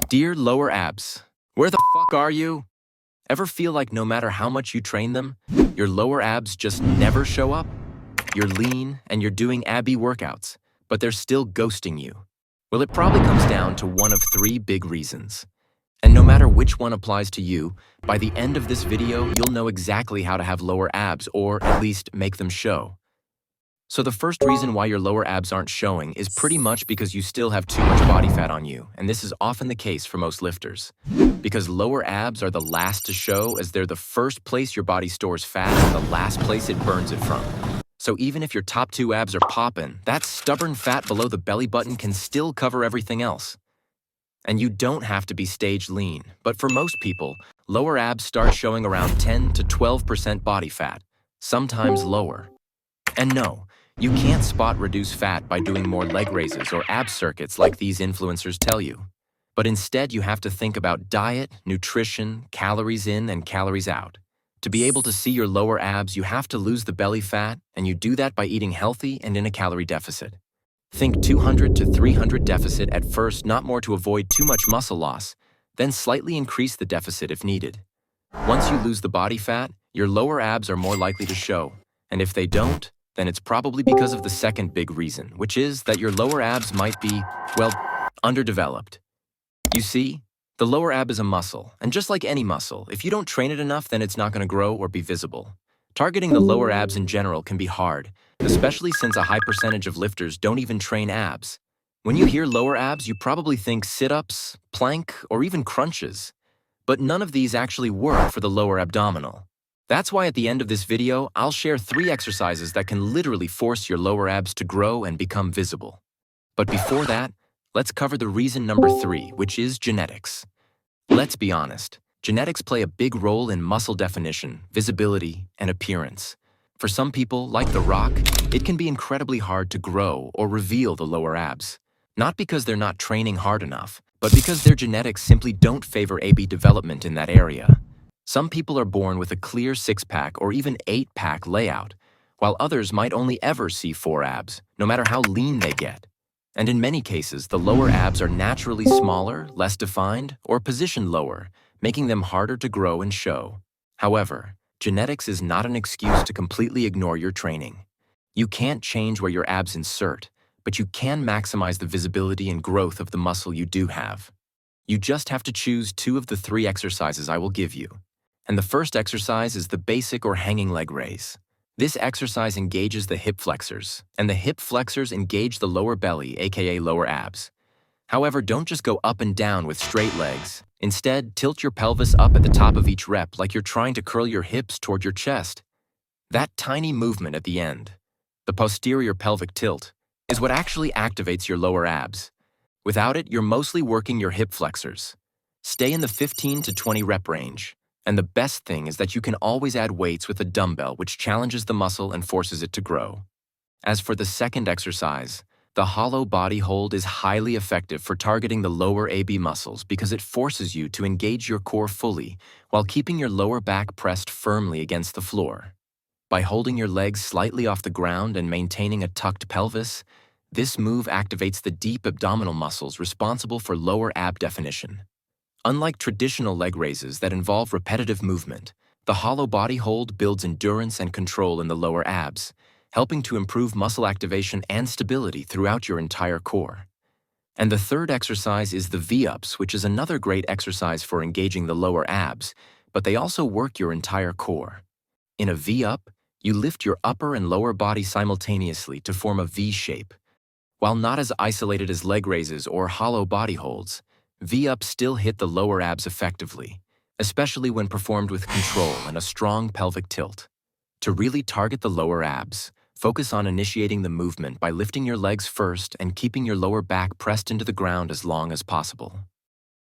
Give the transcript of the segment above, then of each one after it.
Dear lower abs, where the fuck are you? Ever feel like no matter how much you train them, your lower abs just never show up? You're lean and you're doing abby workouts, but they're still ghosting you. Well, it probably comes down to one of three big reasons. And no matter which one applies to you, by the end of this video, you'll know exactly how to have lower abs, or at least make them show. So the first reason why your lower abs aren't showing is pretty much because you still have too much body fat on you, and this is often the case for most lifters. Because lower abs are the last to show, as they're the first place your body stores fat and the last place it burns it from. So even if your top two abs are popping, that stubborn fat below the belly button can still cover everything else. And you don't have to be stage lean, but for most people, lower abs start showing around 10 to 12% body fat, sometimes lower. And no, you can't spot reduce fat by doing more leg raises or ab circuits like these influencers tell you. But instead, you have to think about diet, nutrition, calories in and calories out. To be able to see your lower abs, you have to lose the belly fat, and you do that by eating healthy and in a calorie deficit. Think 200 to 300 deficit at first, not more, to avoid too much muscle loss, then slightly increase the deficit if needed. Once you lose the body fat, your lower abs are more likely to show, and if they don't, then it's probably because of the second big reason, which is that your lower abs might be, well, underdeveloped. You see, the lower ab is a muscle, and just like any muscle, if you don't train it enough, then it's not going to grow or be visible. Targeting the lower abs in general can be hard, especially since a high percentage of lifters don't even train abs. When you hear lower abs, you probably think sit-ups, plank, or even crunches. But none of these actually work for the lower abdominal. That's why at the end of this video, I'll share 3 exercises that can literally force your lower abs to grow and become visible. But before that, let's cover the reason number 3, which is genetics. Let's be honest, genetics play a big role in muscle definition, visibility, and appearance. For some people, like The Rock, it can be incredibly hard to grow or reveal the lower abs. Not because they're not training hard enough, but because their genetics simply don't favor AB development in that area. Some people are born with a clear 6-pack or even 8-pack layout, while others might only ever see 4 abs, no matter how lean they get. And in many cases, the lower abs are naturally smaller, less defined, or positioned lower, making them harder to grow and show. However, genetics is not an excuse to completely ignore your training. You can't change where your abs insert, but you can maximize the visibility and growth of the muscle you do have. You just have to choose 2 of the 3 exercises I will give you. And the first exercise is the basic or hanging leg raise. This exercise engages the hip flexors, and the hip flexors engage the lower belly, aka lower abs. However, don't just go up and down with straight legs. Instead, tilt your pelvis up at the top of each rep like you're trying to curl your hips toward your chest. That tiny movement at the end, the posterior pelvic tilt, is what actually activates your lower abs. Without it, you're mostly working your hip flexors. Stay in the 15 to 20 rep range. And the best thing is that you can always add weights with a dumbbell, which challenges the muscle and forces it to grow. As for the second exercise, the hollow body hold is highly effective for targeting the lower AB muscles because it forces you to engage your core fully while keeping your lower back pressed firmly against the floor. By holding your legs slightly off the ground and maintaining a tucked pelvis, this move activates the deep abdominal muscles responsible for lower ab definition. Unlike traditional leg raises that involve repetitive movement, the hollow body hold builds endurance and control in the lower abs, helping to improve muscle activation and stability throughout your entire core. And the third exercise is the V-ups, which is another great exercise for engaging the lower abs, but they also work your entire core. In a V-up, you lift your upper and lower body simultaneously to form a V shape. While not as isolated as leg raises or hollow body holds, V-ups still hit the lower abs effectively, especially when performed with control and a strong pelvic tilt. To really target the lower abs, focus on initiating the movement by lifting your legs first and keeping your lower back pressed into the ground as long as possible.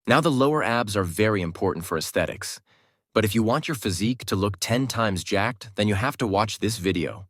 Now, the lower abs are very important for aesthetics, but if you want your physique to look 10 times jacked, then you have to watch this video.